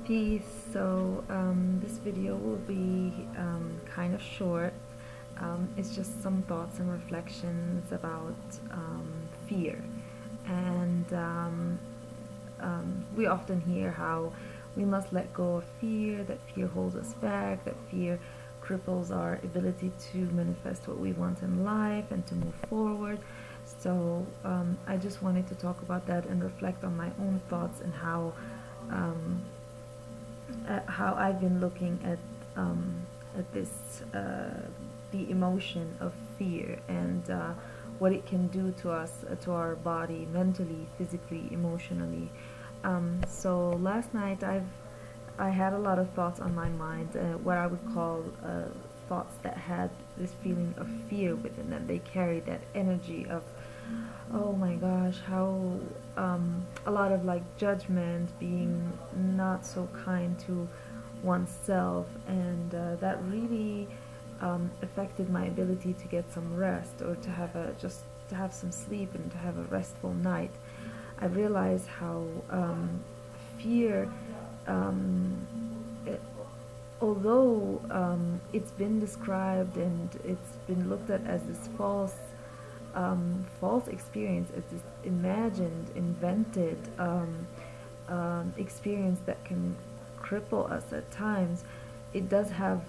Peace. This video will be kind of short. It's just some thoughts and reflections about fear. And we often hear how we must let go of fear, that fear holds us back, that fear cripples our ability to manifest what we want in life and to move forward. I just wanted to talk about that and reflect on my own thoughts and how I've been looking at this, the emotion of fear and what it can do to us, to our body, mentally, physically, emotionally. So last night I had a lot of thoughts on my mind, what I would call thoughts that had this feeling of fear within them. They carry that energy of, oh my gosh, how a lot of like judgment, being not so kind to oneself, and that really affected my ability to get some rest, or to have just to have some sleep and to have a restful night. I realized how fear, although it's been described and it's been looked at as this false experience, as this imagined, invented experience that can cripple us at times, it does have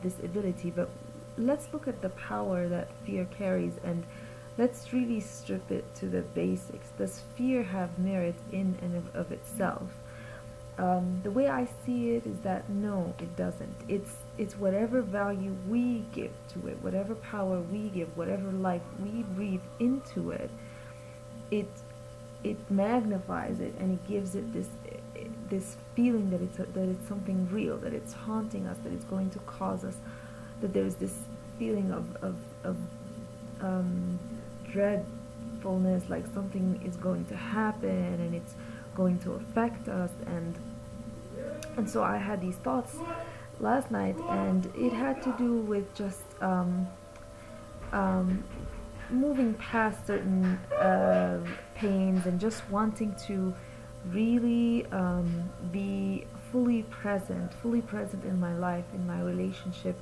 this ability. But let's look at the power that fear carries, and let's really strip it to the basics. Does fear have merit in and of itself? The way I see it is that no, it doesn't. It's whatever value we give to it, whatever power we give, whatever life we breathe into it. It magnifies it, and it gives it this feeling that it's something real, that it's haunting us, that it's going to cause us, that there's this feeling of dreadfulness, like something is going to happen and it's going to affect us. And so I had these thoughts last night, and it had to do with just moving past certain pains, and just wanting to really be fully present in my life, in my relationship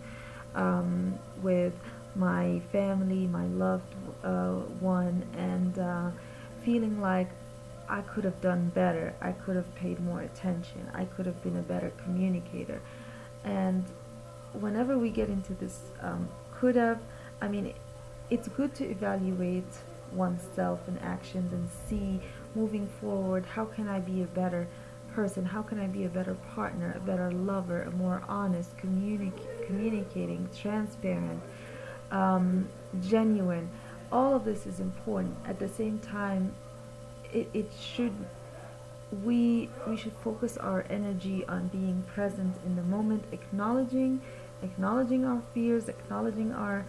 with my family, my loved one, and feeling like I could have done better, I could have paid more attention, I could have been a better communicator. And whenever we get into this could have, I mean, it's good to evaluate oneself and actions and see, moving forward, how can I be a better person, how can I be a better partner, a better lover, a more honest, communicating, transparent, genuine. All of this is important. At the same time, we should focus our energy on being present in the moment, acknowledging our fears, acknowledging our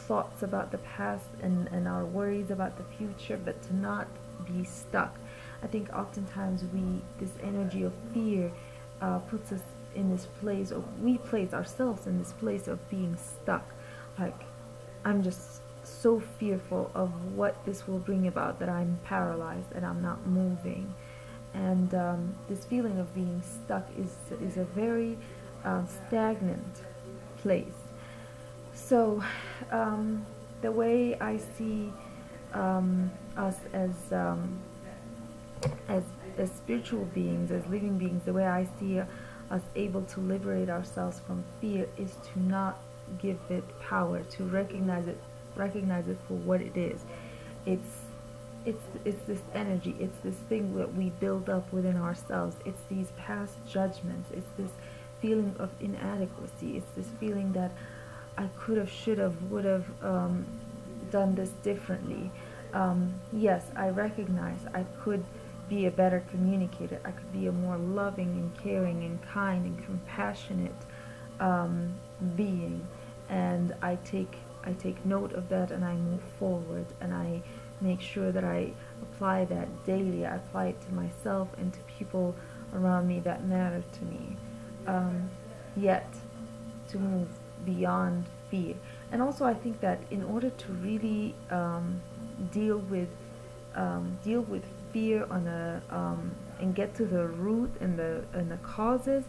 thoughts about the past, and our worries about the future, but to not be stuck. I think oftentimes this energy of fear puts us in this place, or we place ourselves in this place of being stuck. Like, I'm just so fearful of what this will bring about that I'm paralyzed and I'm not moving. And this feeling of being stuck is a very stagnant place. So the way I see us as spiritual beings, as living beings, the way I see us able to liberate ourselves from fear is to not give it power, to recognize it for what it is. It's this energy, it's this thing that we build up within ourselves. It's these past judgments, it's this feeling of inadequacy, it's this feeling that I could have, should have, would have done this differently. Yes, I recognize I could be a better communicator, I could be a more loving and caring and kind and compassionate being, and I take note of that, and I move forward, and I make sure that I apply that daily. I apply it to myself and to people around me that matter to me. Yet to move beyond fear. And also I think that in order to really deal with fear on a and get to the root and the causes,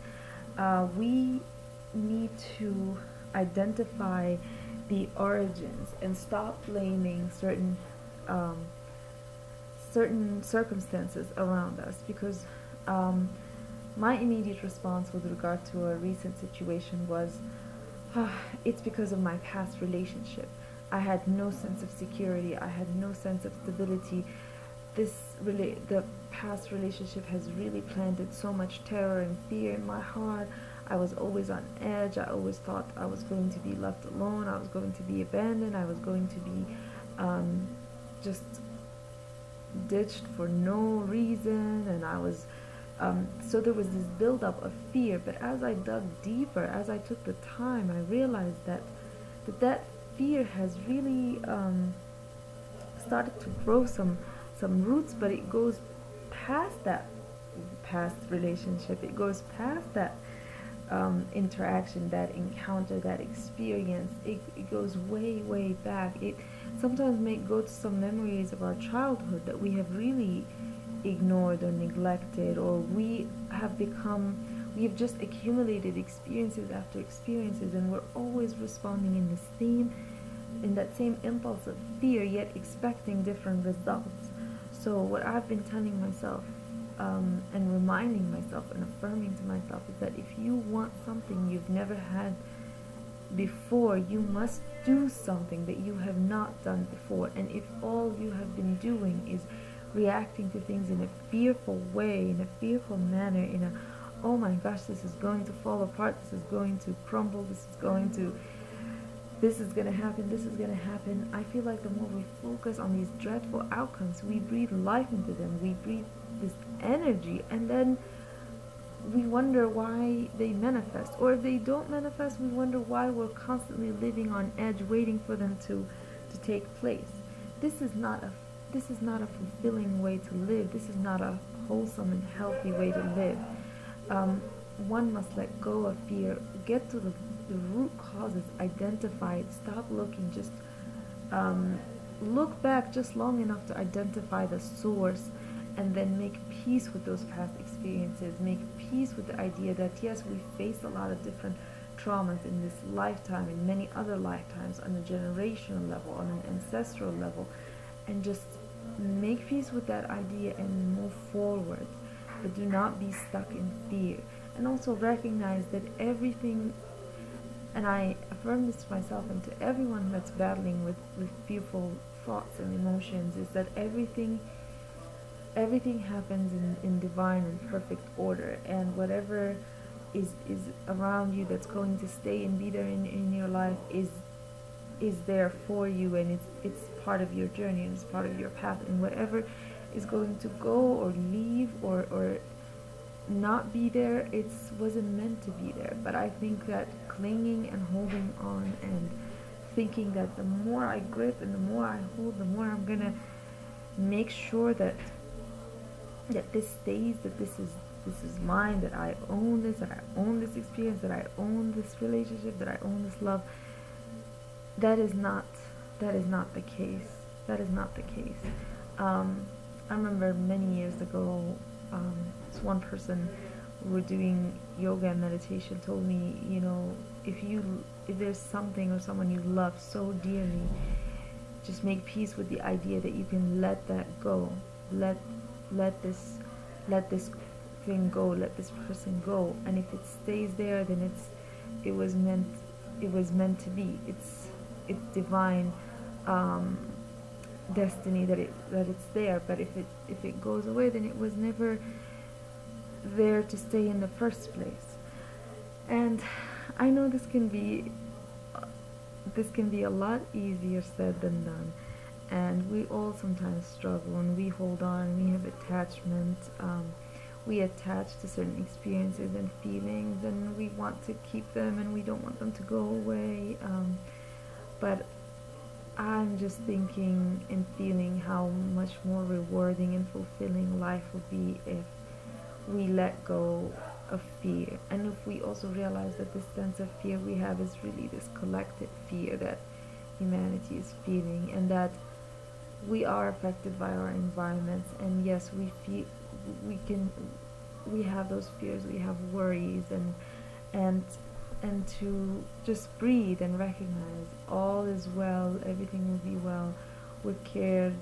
we need to identify the origins and stop blaming um, certain circumstances around us, because my immediate response with regard to a recent situation was, it's because of my past relationship. I had no sense of security. I had no sense of stability. The past relationship has really planted so much terror and fear in my heart. I was always on edge. I always thought I was going to be left alone. I was going to be abandoned. I was going to be just ditched for no reason. And I was so there was this buildup of fear. But as I dug deeper, as I took the time, I realized that fear has really started to grow some roots, but it goes past that past relationship. It goes past that interaction, that encounter, that experience. It goes way back. It sometimes may go to some memories of our childhood that we have really ignored or neglected, or we have just accumulated experiences after experiences, and we're always responding in that same impulse of fear, yet expecting different results. So what I've been telling myself and reminding myself and affirming to myself is that if you want something you've never had before, you must do something that you have not done before. And if all you have been doing is reacting to things in a fearful way, in a fearful manner, in a, oh my gosh, this is going to fall apart, this is going to crumble, this is going to happen, I feel like the more we focus on these dreadful outcomes, we breathe life into them, we breathe this energy, and then we wonder why they manifest. Or if they don't manifest, we wonder why we're constantly living on edge, waiting for them to take place. This is not a fulfilling way to live. This is not a wholesome and healthy way to live. One must let go of fear, get to the root causes, identify it, stop looking, just look back just long enough to identify the source, and then make peace with those past experiences, make peace with the idea that yes, we face a lot of different traumas in this lifetime, in many other lifetimes, on a generational level, on an ancestral level, and just make peace with that idea and move forward. But do not be stuck in fear. And also recognize that everything, and I affirm this to myself and to everyone that's battling with fearful thoughts and emotions, is that everything happens in divine and perfect order, and whatever is around you that's going to stay and be there in your life is there for you, and it's part of your journey, and it's part of your path, and whatever is going to go or leave or not be there, it wasn't meant to be there. But I think that clinging and holding on and thinking that the more I grip and the more I hold, the more I'm gonna make sure that this stays, that this is mine, that I own this, that I own this experience, that I own this relationship, that I own this love, that is not the case. That is not the case. I remember many years ago, this one person who were doing yoga and meditation told me, if there's something or someone you love so dearly, just make peace with the idea that you can let that go. Let this thing go. Let this person go. And if it stays there, then it was meant to be. It's divine destiny that it's there. But if it goes away, then it was never there to stay in the first place. And I know this can be a lot easier said than done, and we all sometimes struggle, and we hold on, we have attachment, we attach to certain experiences and feelings, and we want to keep them, and we don't want them to go away, but I'm just thinking and feeling how much more rewarding and fulfilling life would be if we let go of fear, and if we also realize that this sense of fear we have is really this collective fear that humanity is feeling, and that we are affected by our environments, and yes, we can we have those fears, we have worries, and and to just breathe and recognize all is well, everything will be well. We're cared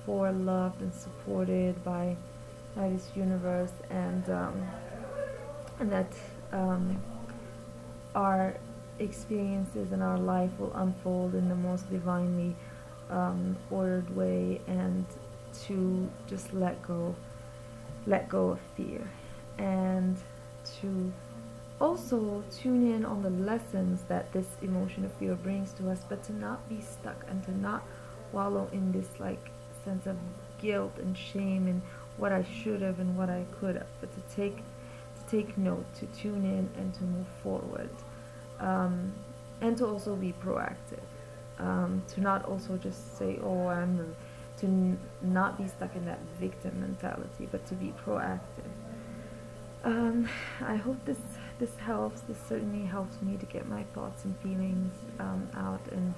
for, loved, and supported by this universe, and that our experiences in our life will unfold in the most divinely ordered way, and to just let go of fear, and to also tune in on the lessons that this emotion of fear brings to us, but to not be stuck and to not wallow in this like sense of guilt and shame and what I should have and what I could have, but to take note, to tune in, and to move forward, and to also be proactive, to not also just say, oh, not be stuck in that victim mentality, but to be proactive. I hope this helps. This certainly helps me to get my thoughts and feelings out, and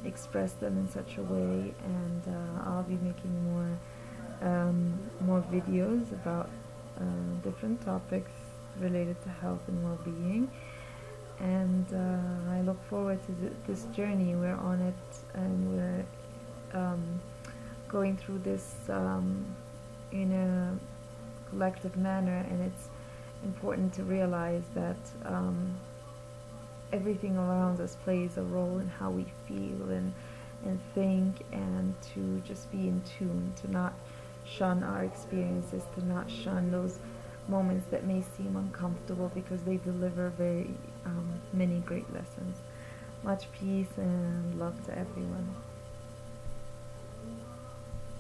express them in such a way. And I'll be making more videos about different topics related to health and well-being. And I look forward to this journey. We're on it, and we're going through this in a collective manner, and it's important to realize that everything around us plays a role in how we feel and think, and to just be in tune, to not shun our experiences, to not shun those moments that may seem uncomfortable, because they deliver very many great lessons. Much peace and love to everyone.